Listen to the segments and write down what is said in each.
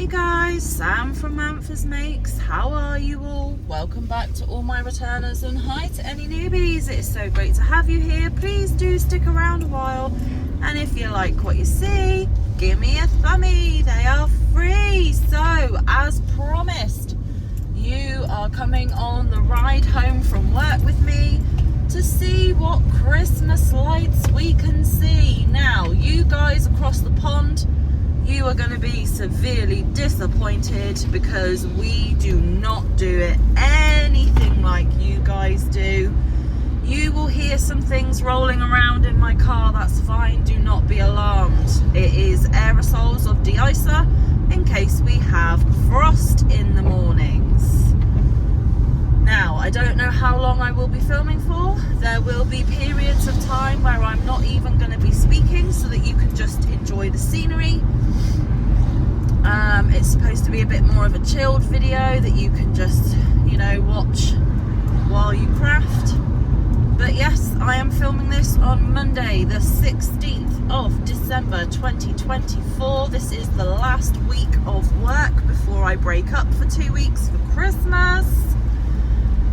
Hey guys, Sam from Manfors Makes. How are you all? Welcome back to all my returners, and hi to any newbies. It is so great to have you here. Please do stick around a while, and if you like what you see, give me a thumbie. They are free. So as promised, you are coming on the ride home from work with me to see what Christmas lights we can see. Now, you guys across the pond, you are going to be severely disappointed because we do not do it anything like you guys do. You will hear some things rolling around in my car. That's fine, do not be alarmed. It is aerosols of de-icer in case we have frost in the mornings. Now, I don't know how long I will be filming for. There will be periods of time where I'm not even going to be speaking so that you can just enjoy the scenery. It's supposed to be a bit more of a chilled video that you can just, watch while you craft. But yes, I am filming this on Monday, the 16th of December 2024. This is the last week of work before I break up for 2 weeks for Christmas.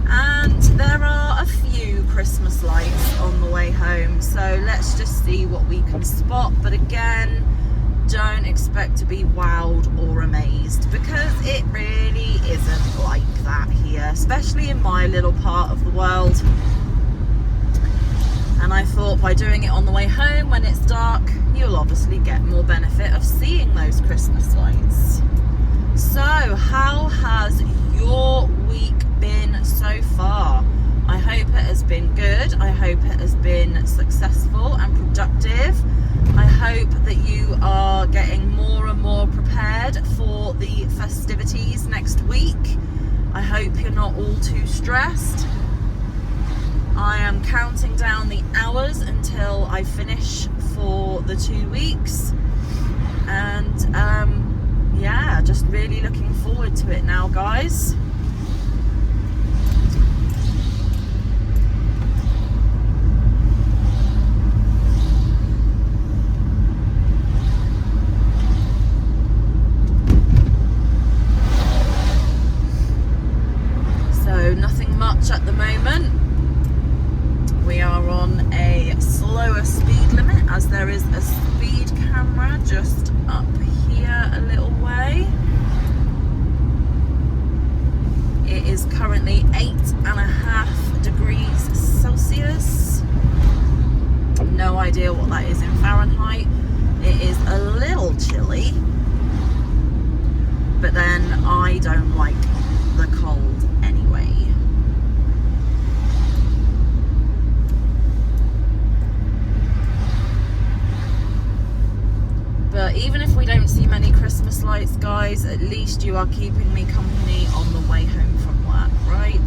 And there are a few Christmas lights on the way home, so let's just see what we can spot. But again, don't expect to be wowed or amazed because it really isn't like that here, especially in my little part of the world. And I thought by doing it on the way home when it's dark, you'll obviously get more benefit of seeing those Christmas lights. So how has your week been so far? I hope it has been good. I hope it has been successful and productive. I hope that you are getting more and more prepared for the festivities next week. I hope you're not all too stressed. I am counting down the hours until I finish for the 2 weeks. And yeah, just really looking forward to it now, guys. Nothing much at the moment. We are on a slower speed limit as there is a speed camera just up here a little way. It is currently 8.5 degrees Celsius. No idea what that is in Fahrenheit. It is a little chilly, but then I don't like the cold anyway. But even if we don't see many Christmas lights, guys, at least you are keeping me company on the way home from work, right?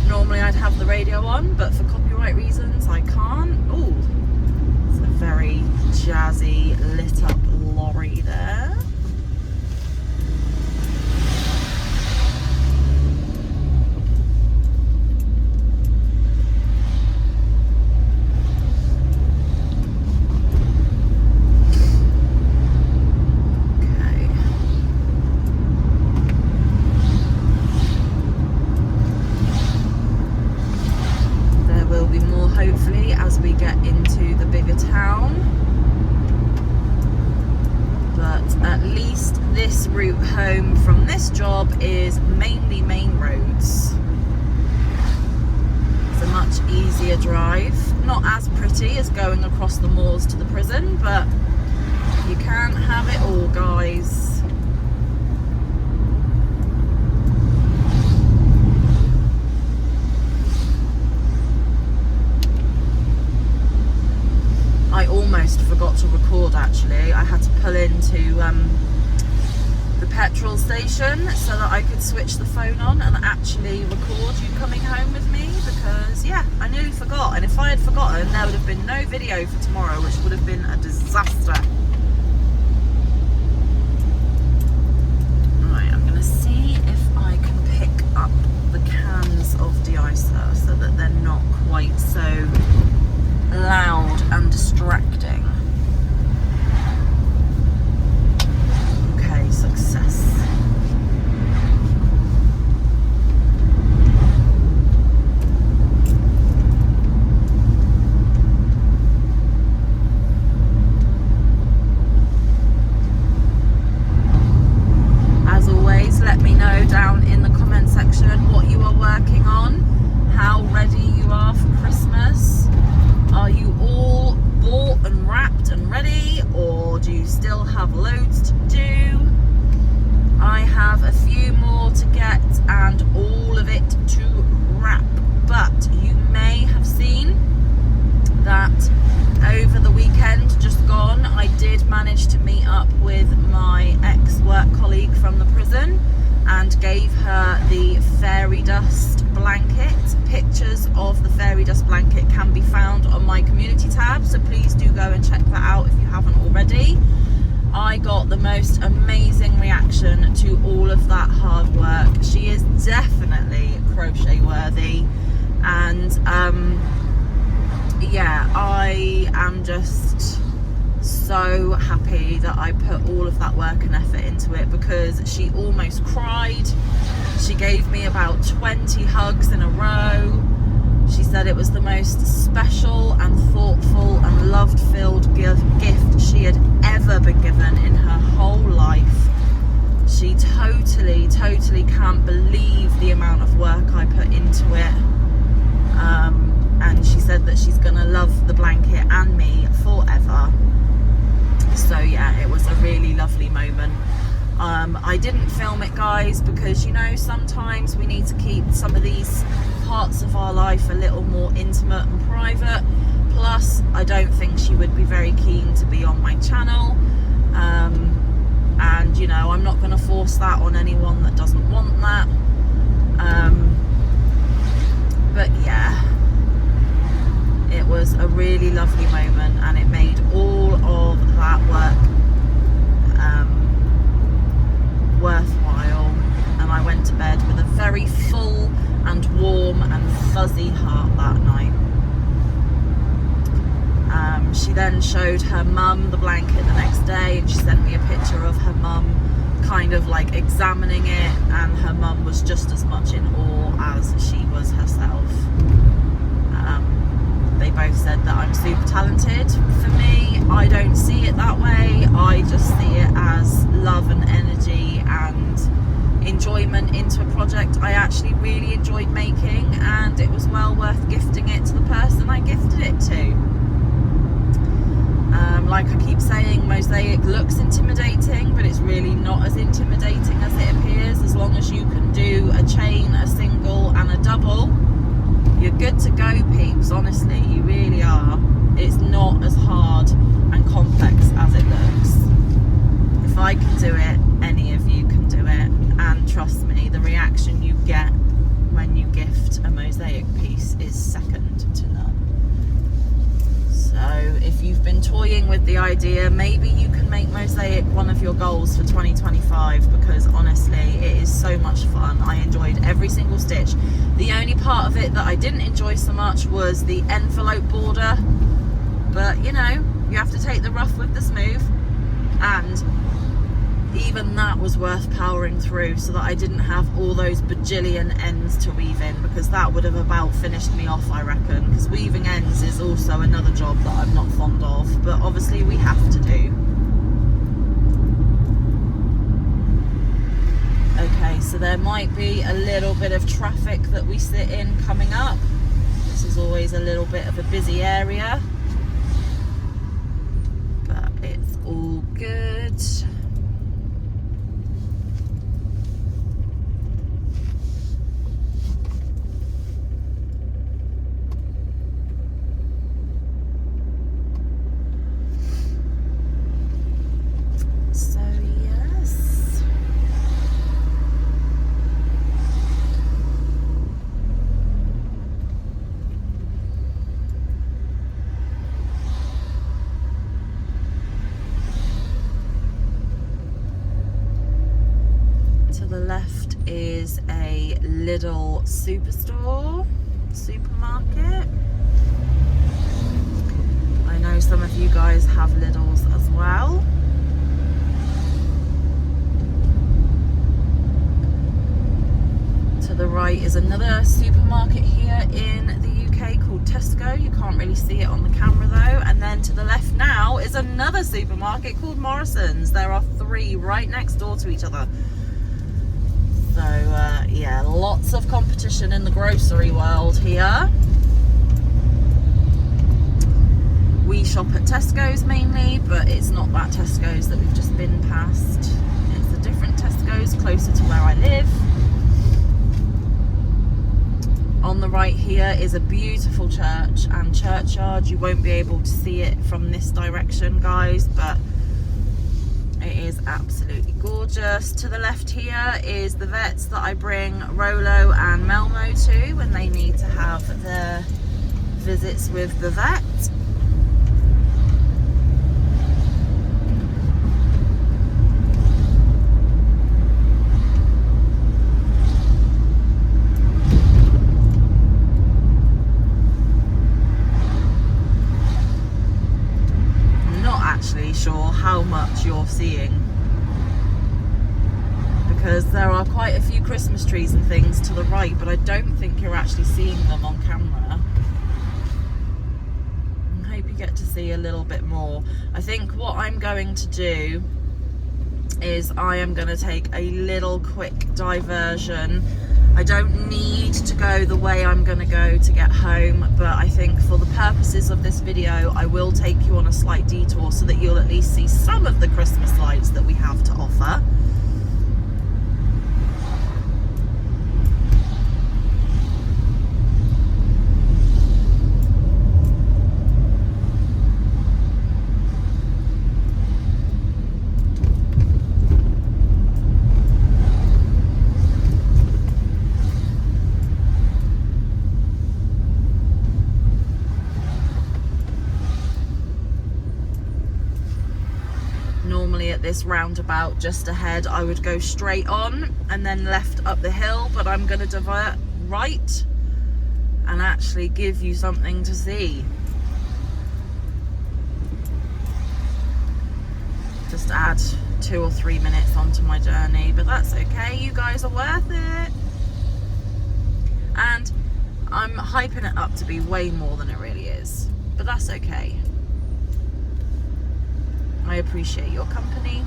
Normally I'd have the radio on, but for copyright reasons I can't. Oh, it's a very jazzy lit up lorry there. Hopefully as we get into the bigger town, but at least this route home from this job is mainly main roads. It's a much easier drive, not as pretty as going across the moors to the prison, but you can't have it all, guys. I almost forgot to record actually. I had to pull into the petrol station so that I could switch the phone on and actually record you coming home with me because, yeah, I nearly forgot. And if I had forgotten, there would have been no video for tomorrow, which would have been a disaster. Right, I'm going to see if I can pick up the cans of de-icer so that they're not quite so loud and distracting. Okay, still have loads to do. I have a few more to get and all of it to wrap. But you may have seen that over the weekend just gone, I did manage to meet up with my ex-work colleague from the prison and gave her the fairy dust blanket. Pictures of the fairy dust blanket can be found on my community tab, so please do go and check that out if you haven't already. I got the most amazing reaction to all of that hard work. She is definitely crochet worthy, and yeah, I am just so happy that I put all of that work and effort into it, because she almost cried. She gave me about 20 hugs in a row. She said it was the most special and thoughtful and love-filled gift she had ever been given in her whole life. She totally can't believe the amount of work I put into it. And she said that she's gonna love the blanket and me forever. So yeah, it was a really lovely moment. I didn't film it, guys, because you know, sometimes we need to keep some of these parts of our life a little more intimate and private. Plus, I don't think she would be very keen to be on my channel. And you know, I'm not going to force that on anyone that doesn't want that. But yeah, it was a really lovely moment, and it made all of that work worthwhile. And I went to bed with a very full and warm and fuzzy heart that night. She then showed her mum the blanket the next day, and she sent me a picture of her mum kind of like examining it, and her mum was just as much in awe as she was herself. They both said that I'm super talented. For me, I don't see it that way. I just see it as love and energy and enjoyment into a project I actually really enjoyed making, and it was well worth gifting it to the person I gifted it to. Like I keep saying, mosaic looks intimidating, but it's really not as intimidating as it appears. As long as you can do a chain, a single and a double, you're good to go, peeps. Honestly, you really are. It's not as hard and complex as it looks. If I can do it, any of you can do it. And trust me, the reaction you get when you gift a mosaic piece is second to none. So if you've been toying with the idea, maybe you can make mosaic one of your goals for 2025, because honestly, it is so much fun. I enjoyed every single stitch. The only part of it that I didn't enjoy so much was the envelope border, but you know, you have to take the rough with the smooth, and even that was worth powering through so that I didn't have all those bajillion ends to weave in, because that would have about finished me off, I reckon, because weaving ends is also another job that I'm not fond of, but obviously we have to do. Okay, so there might be a little bit of traffic that we sit in coming up. This is always a little bit of a busy area, but it's all good. Is a Lidl supermarket. I know some of you guys have Lidls as well. To the right is another supermarket here in the UK called Tesco. You can't really see it on the camera though. And then to the left now is another supermarket called Morrison's. There are three right next door to each other. So yeah, lots of competition in the grocery world here. We shop at Tesco's mainly, but it's not that Tesco's that we've just been past. It's a different Tesco's closer to where I live. On the right here is a beautiful church and churchyard. You won't be able to see it from this direction, guys, but it is absolutely gorgeous. To the left here is the vets that I bring Rolo and Melmo to when they need to have their visits with the vet. Sure how much you're seeing, because there are quite a few Christmas trees and things to the right, but I don't think you're actually seeing them on camera. I hope you get to see a little bit more. I think what I'm going to do is I am going to take a little quick diversion. I don't need to go the way I'm going to go to get home, but I think for the purposes of this video, I will take you on a slight detour so that you'll at least see some of the Christmas lights that we have to offer. Normally at this roundabout just ahead I would go straight on and then left up the hill, but I'm going to divert right and actually give you something to see. Just add 2 or 3 minutes onto my journey, but that's okay, you guys are worth it. And I'm hyping it up to be way more than it really is, but that's okay. I appreciate your company.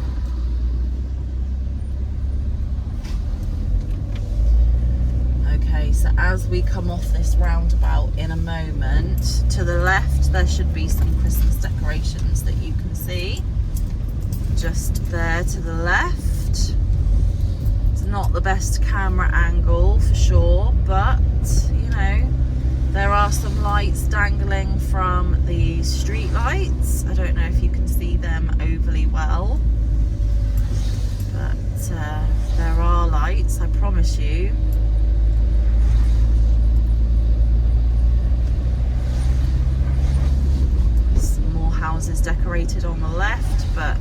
Okay, so as we come off this roundabout in a moment, to the left there should be some Christmas decorations that you can see. Just there to the left. It's not the best camera angle for sure, but you know, there are some lights dangling from the street lights. I don't know if you can see them overly well, but there are lights, I promise you. Some more houses decorated on the left, but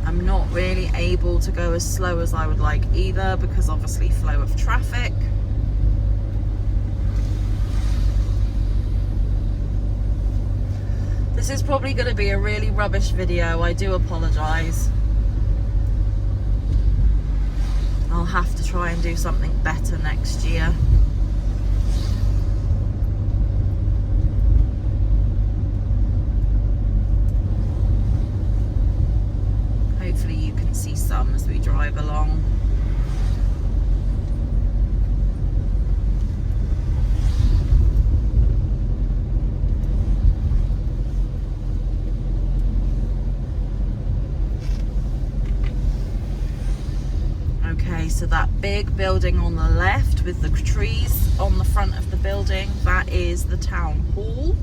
I'm not really able to go as slow as I would like either, because obviously flow of traffic. This is probably going to be a really rubbish video, I do apologise. I'll have to try and do something better next year. Hopefully you can see some as we drive along. So that big building on the left with the trees on the front of the building, that is the town hall.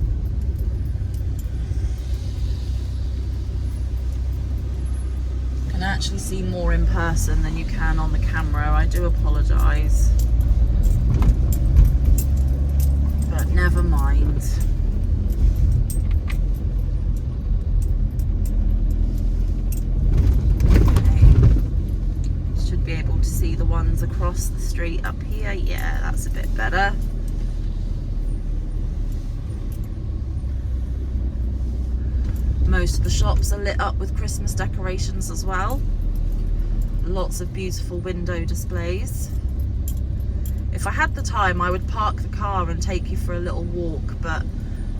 You can actually see more in person than you can on the camera, I do apologise, but never mind. Be able to see the ones across the street up here. Yeah, that's a bit better. Most of the shops are lit up with Christmas decorations as well. Lots of beautiful window displays. If I had the time, I would park the car and take you for a little walk, but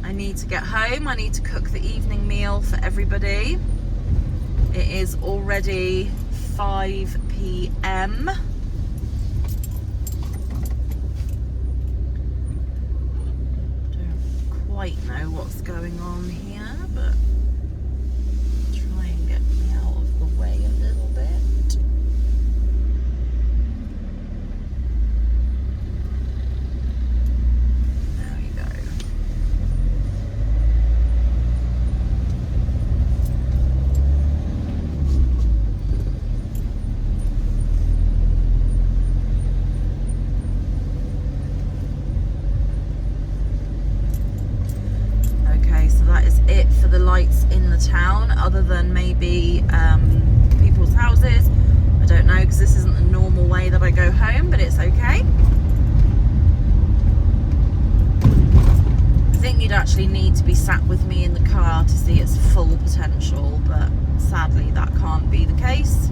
I need to get home. I need to cook the evening meal for everybody. It is already 5 p.m. Don't quite know what's going on here. but try and get me out of the way a little bit. There we go. That is it for the lights in the town, other than maybe people's houses. I don't know, because this isn't the normal way that I go home, but it's okay. I think you'd actually need to be sat with me in the car to see its full potential, but sadly that can't be the case.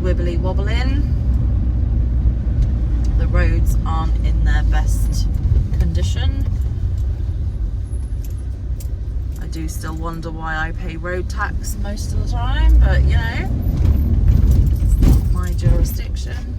Wibbly wobbling. The roads aren't in their best condition. I do still wonder why I pay road tax most of the time, but you know, it's not my jurisdiction.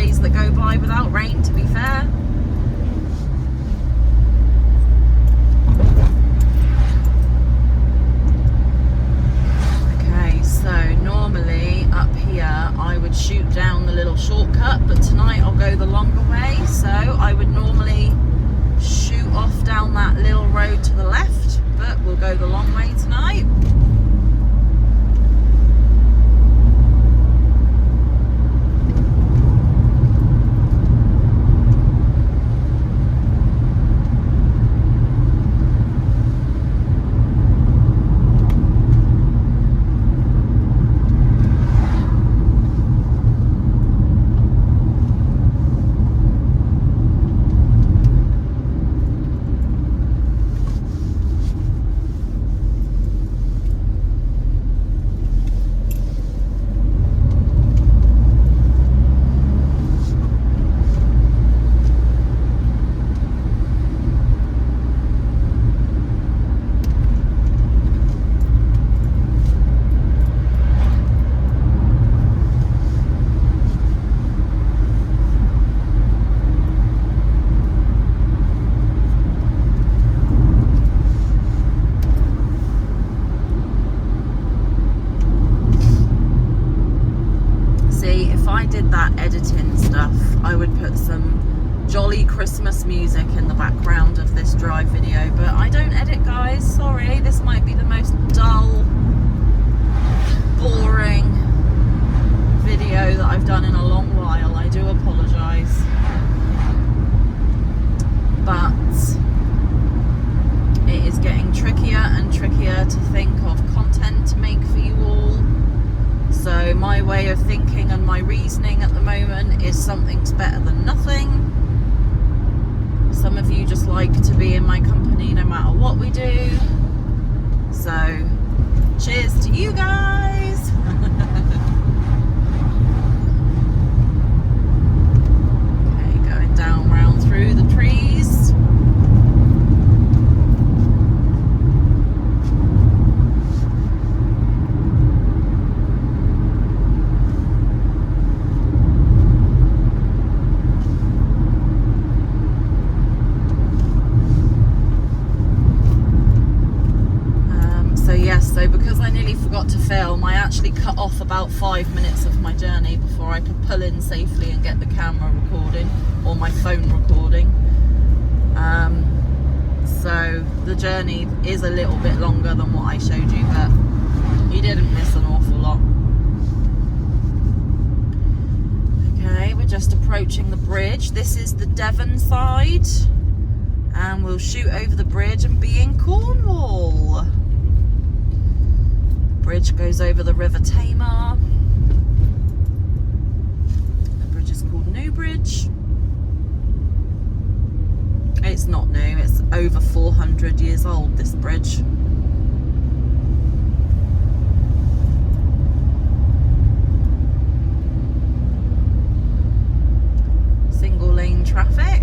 days that go by without rain, to be fair. Okay, so normally up here I would shoot down the little shortcut, but tonight I'll go the longer way. So I would normally shoot off down that little road to the left, but we'll go the long way tonight. Editing stuff, I would put some jolly Christmas music in the background of this drive video, but I don't edit, guys. Sorry, this might be the most dull, boring video that I've done in a long while. I do apologise, but it is getting trickier and trickier to think of content to make for you all. So my way of thinking and my reasoning at the moment is something's better than nothing. Some of you just like to be in my company no matter what we do. So cheers to you guys. Okay, going down round through the trees. So because I nearly forgot to film, I actually cut off about 5 minutes of my journey before I could pull in safely and get the camera recording, or my phone recording. So the journey is a little bit longer than what I showed you, but you didn't miss an awful lot. Okay, we're just approaching the bridge. This is the Devon side, and we'll shoot over the bridge and be in Cornwall. Bridge goes over the River Tamar. The bridge is called New Bridge. It's not new, it's over 400 years old, this bridge. Single lane traffic.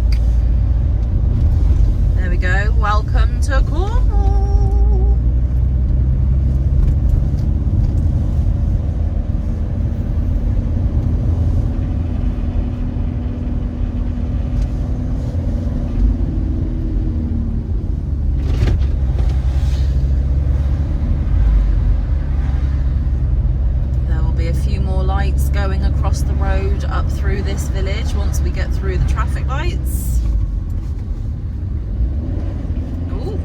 There we go. Welcome to Cornwall. Going across the road up through this village once we get through the traffic lights. Ooh.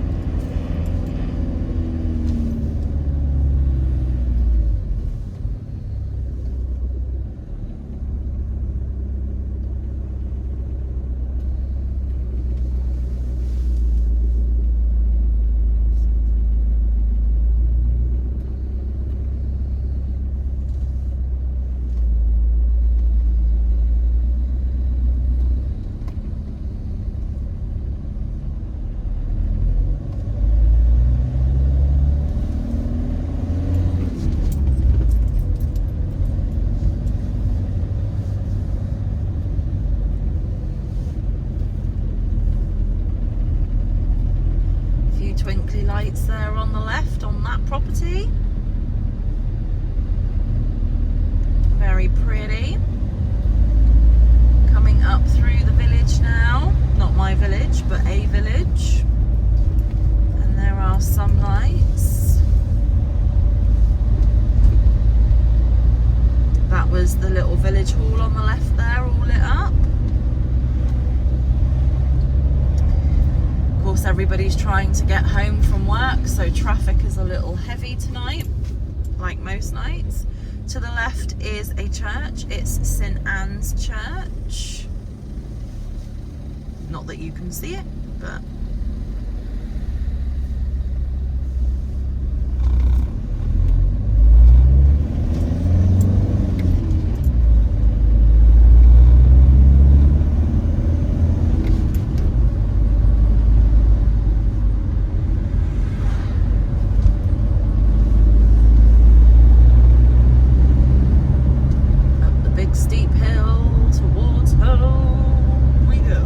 Twinkly lights there on the left on that property. Very pretty. little village hall on the left there, all lit up. Of course, everybody's trying to get home from work, so traffic is a little heavy tonight, like most nights. To the left is a church. It's St Anne's Church. Not that you can see it, but steep hill towards home we go.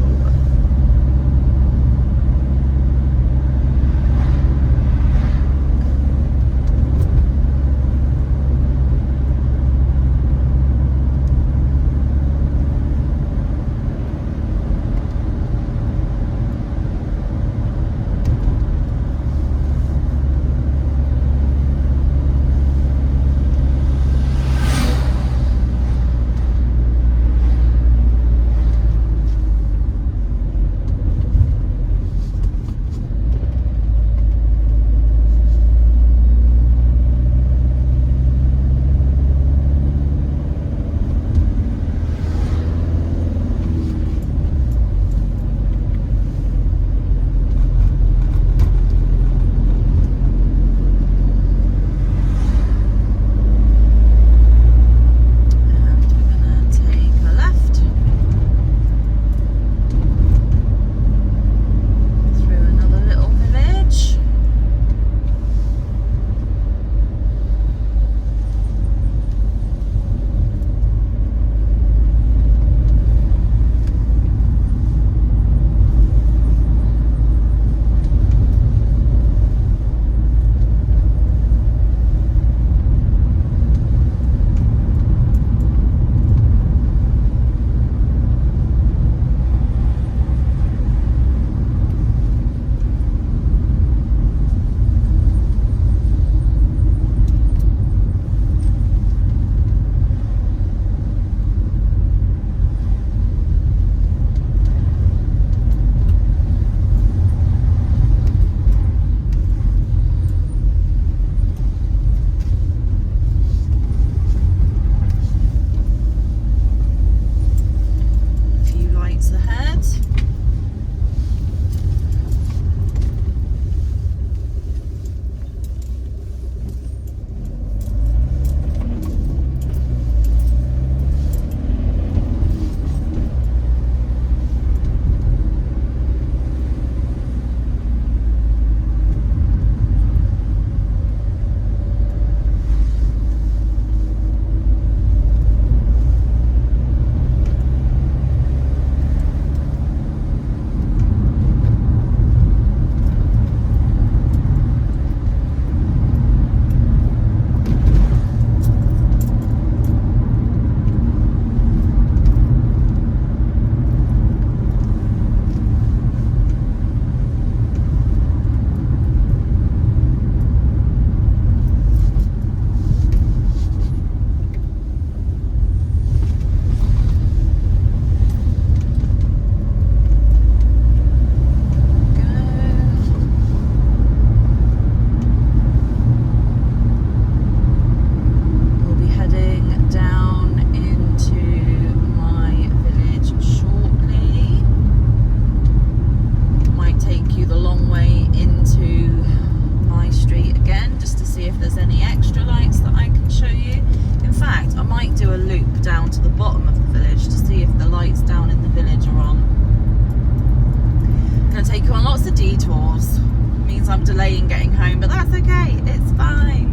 I'm delaying getting home, but that's okay, it's fine.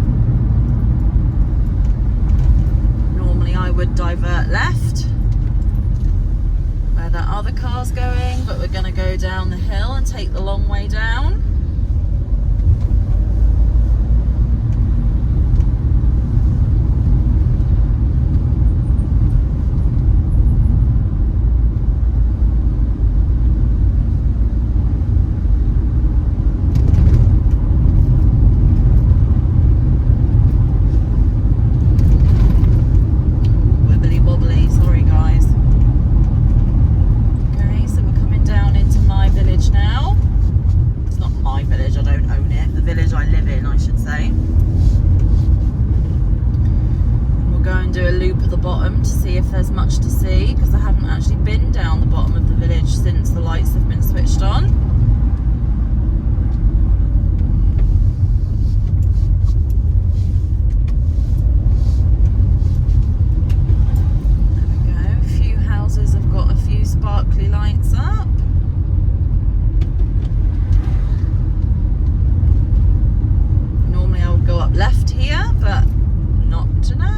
Normally I would divert left where that other car's going, but we're going to go down the hill and take the long way down. Wibbly wobbly. much to see because I haven't actually been down the bottom of the village since the lights have been switched on. There we go, a few houses have got a few sparkly lights up. Normally I would go up left here, but not tonight.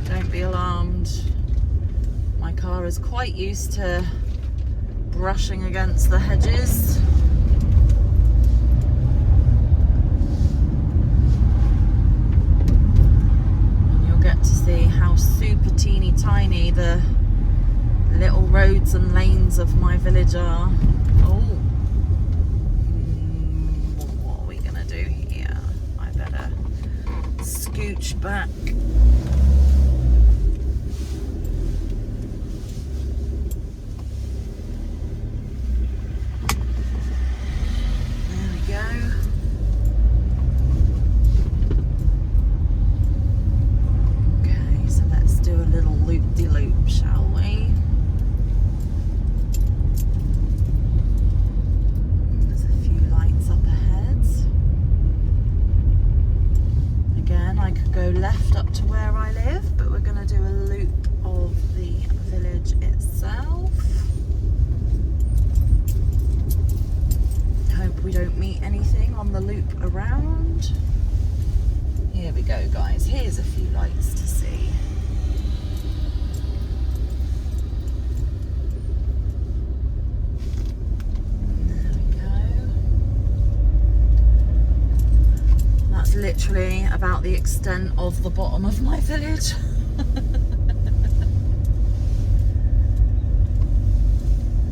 Don't be alarmed. My car is quite used to brushing against the hedges. And you'll get to see how super teeny tiny the little roads and lanes of my village are. Oh. What are we gonna do here? I better scooch back. Left up to where I live, but we're going to do a loop of the village itself. Hope we don't meet anything on the loop around. Here we go, guys. Here's a few lights to see. Literally about the extent of the bottom of my village.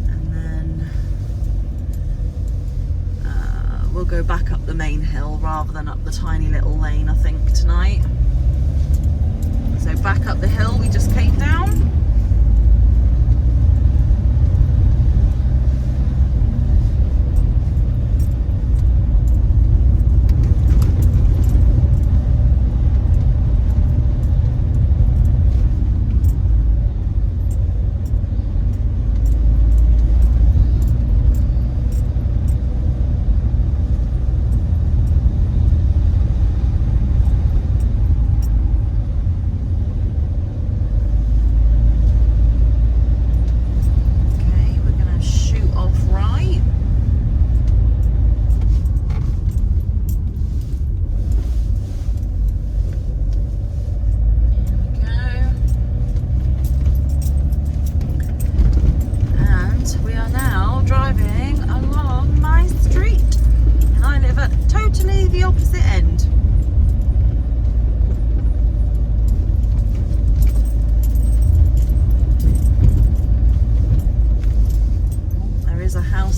And then we'll go back up the main hill rather than up the tiny little lane, I think, tonight. So back up the hill we just came down.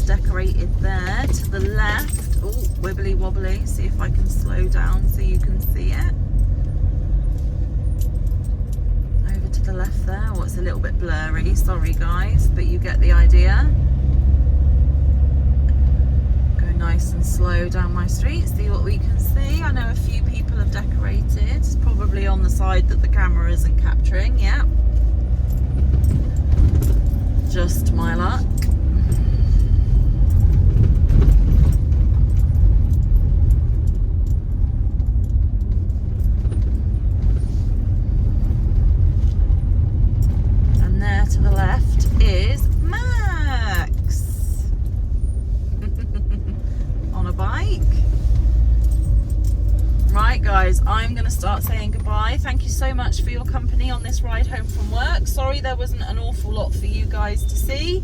Decorated there to the left. Oh, wibbly wobbly. See if I can slow down so you can see it. Over to the left there. Oh, it's a little bit blurry, sorry guys, but you get the idea. Go nice and slow down my street, see what we can see. I know a few people have decorated. It's probably on the side that the camera isn't capturing. Yeah, just my luck. To the left is Max on a bike. Right guys, I'm going to start saying goodbye. Thank you so much for your company on this ride home from work. Sorry there wasn't an awful lot for you guys to see.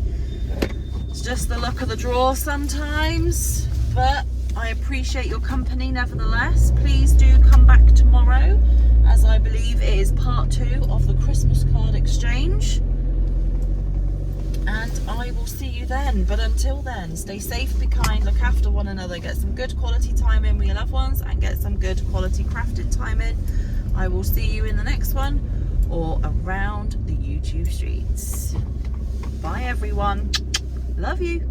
It's just the luck of the draw sometimes, but I appreciate your company nevertheless. Please do come back tomorrow, as I believe it is part 2 of the Christmas card exchange. And I will see you then. But until then, stay safe, be kind, look after one another, get some good quality time in with your loved ones, and get some good quality crafted time in. I will see you in the next one or around the YouTube streets. Bye everyone. Love you.